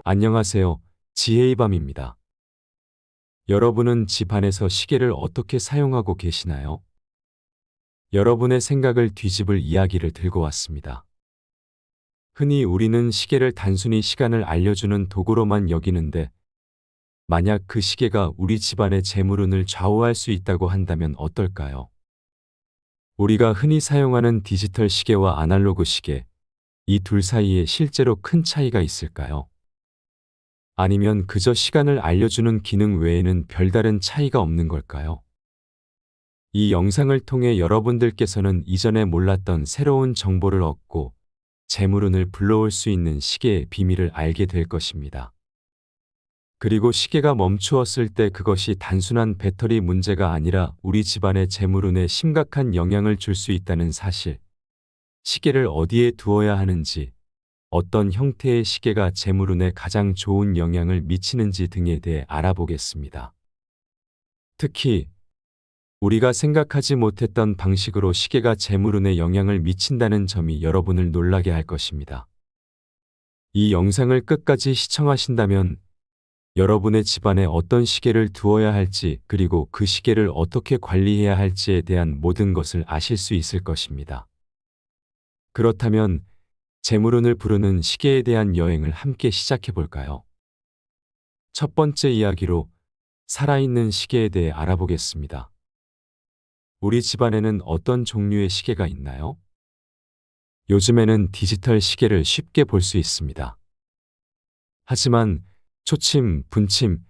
안녕하세요. 지혜의 밤입니다. 여러분은 집 안에서 시계를 어떻게 사용하고 계시나요? 여러분의 생각을 뒤집을 이야기를 들고 왔습니다. 흔히 우리는 시계를 단순히 시간을 알려주는 도구로만 여기는데, 만약 그 시계가 우리 집안의 재물운을 좌우할 수 있다고 한다면 어떨까요? 우리가 흔히 사용하는 디지털 시계와 아날로그 시계, 이 둘 사이에 실제로 큰 차이가 있을까요? 아니면 그저 시간을 알려주는 기능 외에는 별다른 차이가 없는 걸까요? 이 영상을 통해 여러분들께서는 이전에 몰랐던 새로운 정보를 얻고 재물운을 불러올 수 있는 시계의 비밀을 알게 될 것입니다. 그리고 시계가 멈추었을 때 그것이 단순한 배터리 문제가 아니라 우리 집안의 재물운에 심각한 영향을 줄 수 있다는 사실, 시계를 어디에 두어야 하는지, 어떤 형태의 시계가 재물운에 가장 좋은 영향을 미치는지 등에 대해 알아보겠습니다. 특히 우리가 생각하지 못했던 방식으로 시계가 재물운에 영향을 미친다는 점이 여러분을 놀라게 할 것입니다. 이 영상을 끝까지 시청하신다면 여러분의 집안에 어떤 시계를 두어야 할지, 그리고 그 시계를 어떻게 관리해야 할지에 대한 모든 것을 아실 수 있을 것입니다. 그렇다면 재물운을 부르는 시계에 대한 여행을 함께 시작해 볼까요? 첫 번째 이야기로 살아있는 시계에 대해 알아보겠습니다. 우리 집안에는 어떤 종류의 시계가 있나요? 요즘에는 디지털 시계를 쉽게 볼 수 있습니다. 하지만 초침, 분침,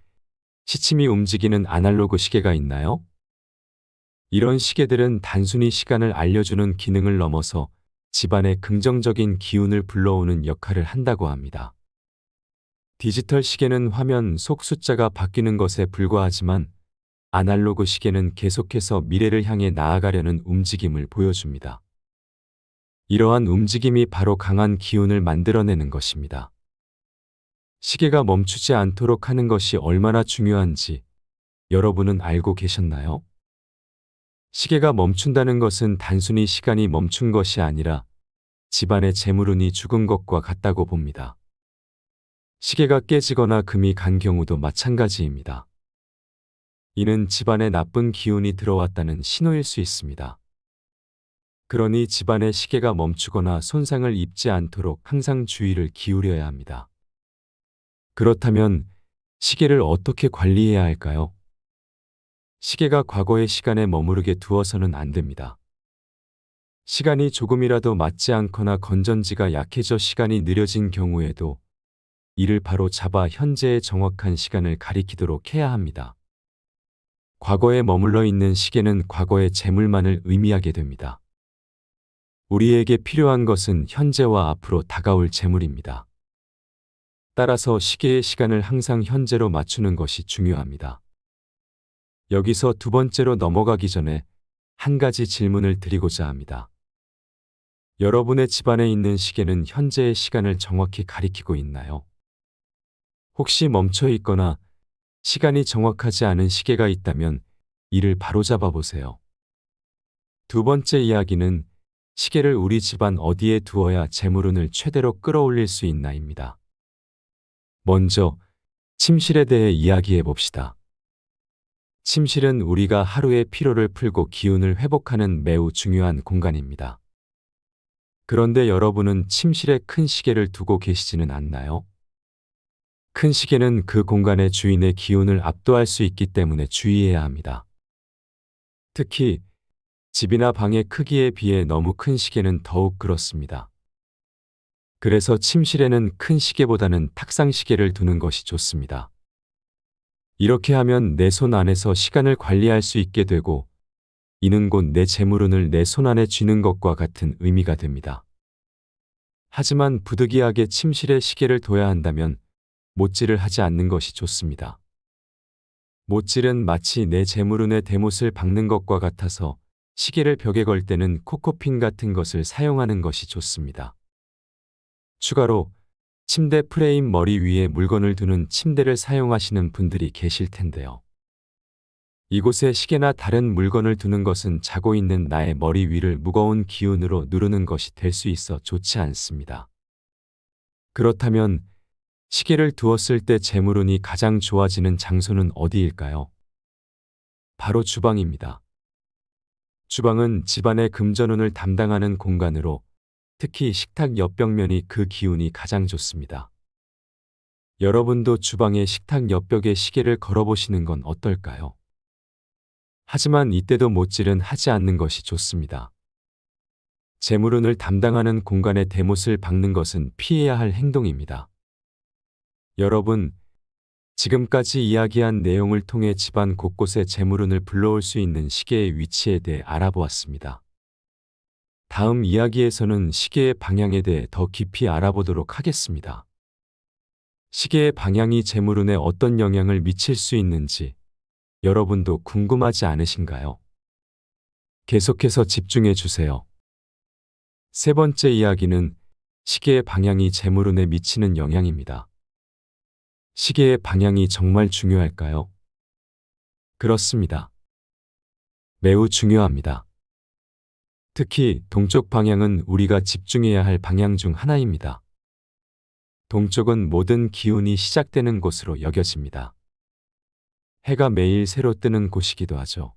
시침이 움직이는 아날로그 시계가 있나요? 이런 시계들은 단순히 시간을 알려주는 기능을 넘어서 집안에 긍정적인 기운을 불러오는 역할을 한다고 합니다. 디지털 시계는 화면 속 숫자가 바뀌는 것에 불과하지만 아날로그 시계는 계속해서 미래를 향해 나아가려는 움직임을 보여줍니다. 이러한 움직임이 바로 강한 기운을 만들어내는 것입니다. 시계가 멈추지 않도록 하는 것이 얼마나 중요한지 여러분은 알고 계셨나요? 시계가 멈춘다는 것은 단순히 시간이 멈춘 것이 아니라 집안의 재물운이 죽은 것과 같다고 봅니다. 시계가 깨지거나 금이 간 경우도 마찬가지입니다. 이는 집안에 나쁜 기운이 들어왔다는 신호일 수 있습니다. 그러니 집안의 시계가 멈추거나 손상을 입지 않도록 항상 주의를 기울여야 합니다. 그렇다면 시계를 어떻게 관리해야 할까요? 시계가 과거의 시간에 머무르게 두어서는 안 됩니다. 시간이 조금이라도 맞지 않거나 건전지가 약해져 시간이 느려진 경우에도 이를 바로 잡아 현재의 정확한 시간을 가리키도록 해야 합니다. 과거에 머물러 있는 시계는 과거의 재물만을 의미하게 됩니다. 우리에게 필요한 것은 현재와 앞으로 다가올 재물입니다. 따라서 시계의 시간을 항상 현재로 맞추는 것이 중요합니다. 여기서 두 번째로 넘어가기 전에 한 가지 질문을 드리고자 합니다. 여러분의 집안에 있는 시계는 현재의 시간을 정확히 가리키고 있나요? 혹시 멈춰 있거나 시간이 정확하지 않은 시계가 있다면 이를 바로잡아 보세요. 두 번째 이야기는 시계를 우리 집안 어디에 두어야 재물운을 최대로 끌어올릴 수 있나입니다. 먼저 침실에 대해 이야기해 봅시다. 침실은 우리가 하루의 피로를 풀고 기운을 회복하는 매우 중요한 공간입니다. 그런데 여러분은 침실에 큰 시계를 두고 계시지는 않나요? 큰 시계는 그 공간의 주인의 기운을 압도할 수 있기 때문에 주의해야 합니다. 특히 집이나 방의 크기에 비해 너무 큰 시계는 더욱 그렇습니다. 그래서 침실에는 큰 시계보다는 탁상 시계를 두는 것이 좋습니다. 이렇게 하면 내 손 안에서 시간을 관리할 수 있게 되고 이는 곧 내 재물운을 내 손 안에 쥐는 것과 같은 의미가 됩니다. 하지만 부득이하게 침실에 시계를 둬야 한다면 못질을 하지 않는 것이 좋습니다. 못질은 마치 내 재물운의 대못을 박는 것과 같아서 시계를 벽에 걸 때는 코코핀 같은 것을 사용하는 것이 좋습니다. 추가로 침대 프레임 머리 위에 물건을 두는 침대를 사용하시는 분들이 계실 텐데요. 이곳에 시계나 다른 물건을 두는 것은 자고 있는 나의 머리 위를 무거운 기운으로 누르는 것이 될 수 있어 좋지 않습니다. 그렇다면 시계를 두었을 때 재물운이 가장 좋아지는 장소는 어디일까요? 바로 주방입니다. 주방은 집안의 금전운을 담당하는 공간으로 특히 식탁 옆벽면이 그 기운이 가장 좋습니다. 여러분도 주방의 식탁 옆벽에 시계를 걸어보시는 건 어떨까요? 하지만 이때도 못질은 하지 않는 것이 좋습니다. 재물운을 담당하는 공간에 대못을 박는 것은 피해야 할 행동입니다. 여러분, 지금까지 이야기한 내용을 통해 집안 곳곳에 재물운을 불러올 수 있는 시계의 위치에 대해 알아보았습니다. 다음 이야기에서는 시계의 방향에 대해 더 깊이 알아보도록 하겠습니다. 시계의 방향이 재물운에 어떤 영향을 미칠 수 있는지 여러분도 궁금하지 않으신가요? 계속해서 집중해 주세요. 세 번째 이야기는 시계의 방향이 재물운에 미치는 영향입니다. 시계의 방향이 정말 중요할까요? 그렇습니다. 매우 중요합니다. 특히 동쪽 방향은 우리가 집중해야 할 방향 중 하나입니다. 동쪽은 모든 기운이 시작되는 곳으로 여겨집니다. 해가 매일 새로 뜨는 곳이기도 하죠.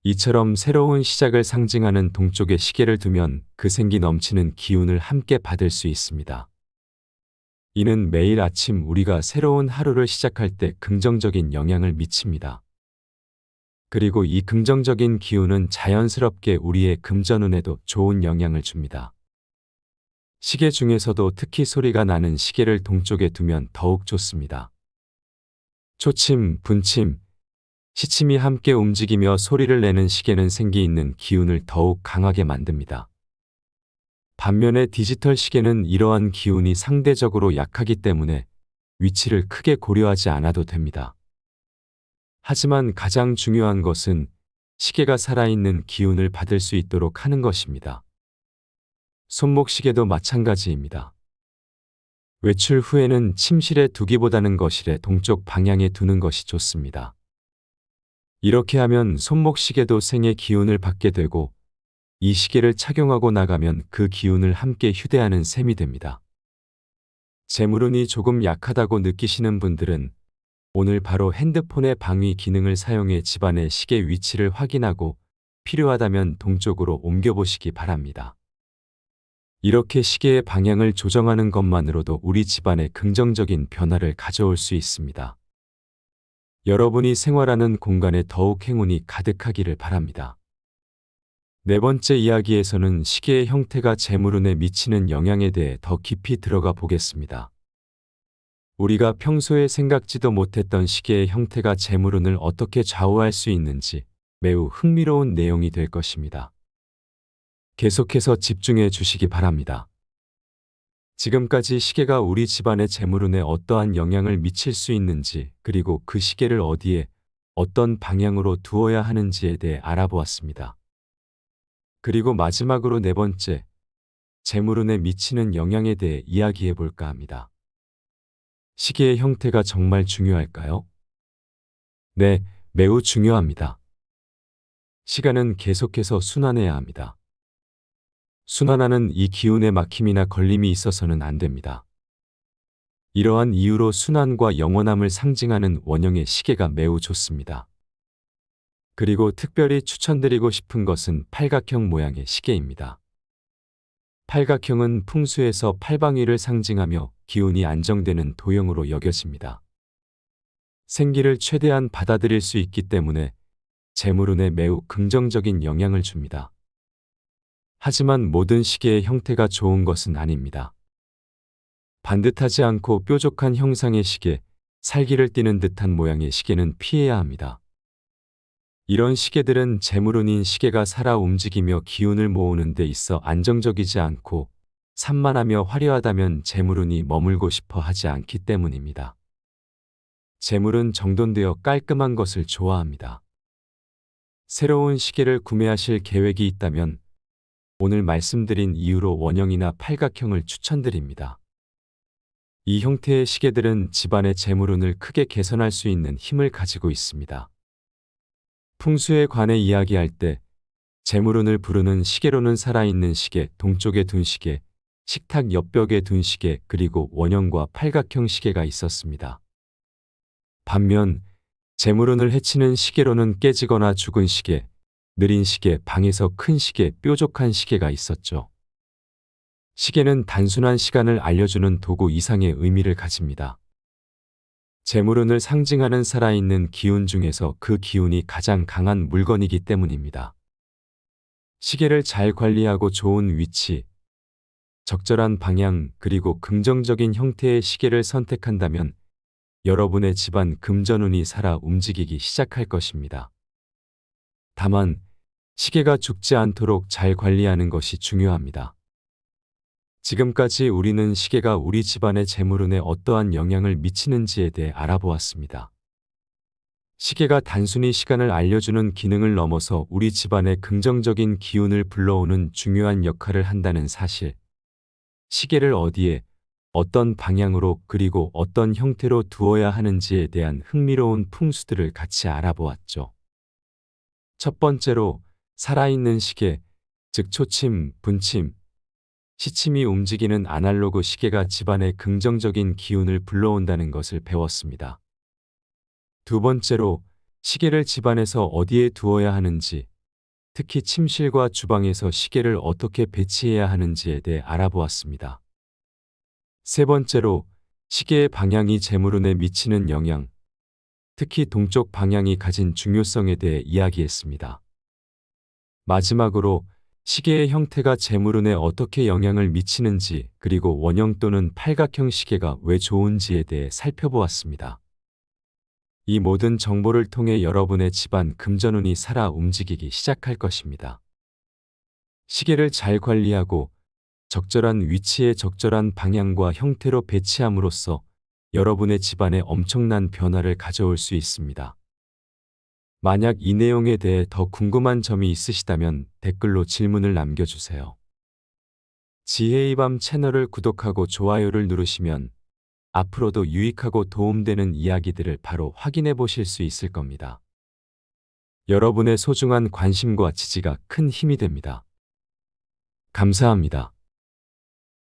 이처럼 새로운 시작을 상징하는 동쪽에 시계를 두면 그 생기 넘치는 기운을 함께 받을 수 있습니다. 이는 매일 아침 우리가 새로운 하루를 시작할 때 긍정적인 영향을 미칩니다. 그리고 이 긍정적인 기운은 자연스럽게 우리의 금전운에도 좋은 영향을 줍니다. 시계 중에서도 특히 소리가 나는 시계를 동쪽에 두면 더욱 좋습니다. 초침, 분침, 시침이 함께 움직이며 소리를 내는 시계는 생기 있는 기운을 더욱 강하게 만듭니다. 반면에 디지털 시계는 이러한 기운이 상대적으로 약하기 때문에 위치를 크게 고려하지 않아도 됩니다. 하지만 가장 중요한 것은 시계가 살아있는 기운을 받을 수 있도록 하는 것입니다. 손목시계도 마찬가지입니다. 외출 후에는 침실에 두기보다는 거실의 동쪽 방향에 두는 것이 좋습니다. 이렇게 하면 손목시계도 생의 기운을 받게 되고 이 시계를 착용하고 나가면 그 기운을 함께 휴대하는 셈이 됩니다. 재물운이 조금 약하다고 느끼시는 분들은 오늘 바로 핸드폰의 방위 기능을 사용해 집안의 시계 위치를 확인하고 필요하다면 동쪽으로 옮겨보시기 바랍니다. 이렇게 시계의 방향을 조정하는 것만으로도 우리 집안에 긍정적인 변화를 가져올 수 있습니다. 여러분이 생활하는 공간에 더욱 행운이 가득하기를 바랍니다. 네 번째 이야기에서는 시계의 형태가 재물운에 미치는 영향에 대해 더 깊이 들어가 보겠습니다. 우리가 평소에 생각지도 못했던 시계의 형태가 재물운을 어떻게 좌우할 수 있는지 매우 흥미로운 내용이 될 것입니다. 계속해서 집중해 주시기 바랍니다. 지금까지 시계가 우리 집안의 재물운에 어떠한 영향을 미칠 수 있는지 그리고 그 시계를 어디에 어떤 방향으로 두어야 하는지에 대해 알아보았습니다. 그리고 마지막으로 네 번째, 재물운에 미치는 영향에 대해 이야기해 볼까 합니다. 시계의 형태가 정말 중요할까요? 네, 매우 중요합니다. 시간은 계속해서 순환해야 합니다. 순환하는 이 기운에 막힘이나 걸림이 있어서는 안 됩니다. 이러한 이유로 순환과 영원함을 상징하는 원형의 시계가 매우 좋습니다. 그리고 특별히 추천드리고 싶은 것은 팔각형 모양의 시계입니다. 팔각형은 풍수에서 팔방위를 상징하며 기운이 안정되는 도형으로 여겨집니다. 생기를 최대한 받아들일 수 있기 때문에 재물운에 매우 긍정적인 영향을 줍니다. 하지만 모든 시계의 형태가 좋은 것은 아닙니다. 반듯하지 않고 뾰족한 형상의 시계, 살기를 띠는 듯한 모양의 시계는 피해야 합니다. 이런 시계들은 재물운인 시계가 살아 움직이며 기운을 모으는 데 있어 안정적이지 않고 산만하며 화려하다면 재물운이 머물고 싶어 하지 않기 때문입니다. 재물은 정돈되어 깔끔한 것을 좋아합니다. 새로운 시계를 구매하실 계획이 있다면 오늘 말씀드린 이유로 원형이나 팔각형을 추천드립니다. 이 형태의 시계들은 집안의 재물운을 크게 개선할 수 있는 힘을 가지고 있습니다. 풍수에 관해 이야기할 때 재물운을 부르는 시계로는 살아있는 시계, 동쪽에 둔 시계, 식탁 옆벽에 둔 시계 그리고 원형과 팔각형 시계가 있었습니다. 반면 재물운을 해치는 시계로는 깨지거나 죽은 시계, 느린 시계, 방에서 큰 시계, 뾰족한 시계가 있었죠. 시계는 단순한 시간을 알려주는 도구 이상의 의미를 가집니다. 재물운을 상징하는 살아있는 기운 중에서 그 기운이 가장 강한 물건이기 때문입니다. 시계를 잘 관리하고 좋은 위치, 적절한 방향, 그리고 긍정적인 형태의 시계를 선택한다면 여러분의 집안 금전운이 살아 움직이기 시작할 것입니다. 다만, 시계가 죽지 않도록 잘 관리하는 것이 중요합니다. 지금까지 우리는 시계가 우리 집안의 재물운에 어떠한 영향을 미치는지에 대해 알아보았습니다. 시계가 단순히 시간을 알려주는 기능을 넘어서 우리 집안의 긍정적인 기운을 불러오는 중요한 역할을 한다는 사실. 시계를 어디에, 어떤 방향으로 그리고 어떤 형태로 두어야 하는지에 대한 흥미로운 풍수들을 같이 알아보았죠. 첫 번째로 살아있는 시계, 즉 초침, 분침, 시침이 움직이는 아날로그 시계가 집안의 긍정적인 기운을 불러온다는 것을 배웠습니다. 두 번째로 시계를 집안에서 어디에 두어야 하는지, 특히 침실과 주방에서 시계를 어떻게 배치해야 하는지에 대해 알아보았습니다. 세 번째로 시계의 방향이 재물운에 미치는 영향, 특히 동쪽 방향이 가진 중요성에 대해 이야기했습니다. 마지막으로 시계의 형태가 재물운에 어떻게 영향을 미치는지 그리고 원형 또는 팔각형 시계가 왜 좋은지에 대해 살펴보았습니다. 이 모든 정보를 통해 여러분의 집안 금전운이 살아 움직이기 시작할 것입니다. 시계를 잘 관리하고 적절한 위치에 적절한 방향과 형태로 배치함으로써 여러분의 집안에 엄청난 변화를 가져올 수 있습니다. 만약 이 내용에 대해 더 궁금한 점이 있으시다면 댓글로 질문을 남겨주세요. 지혜의 밤 채널을 구독하고 좋아요를 누르시면 앞으로도 유익하고 도움되는 이야기들을 바로 확인해 보실 수 있을 겁니다. 여러분의 소중한 관심과 지지가 큰 힘이 됩니다. 감사합니다.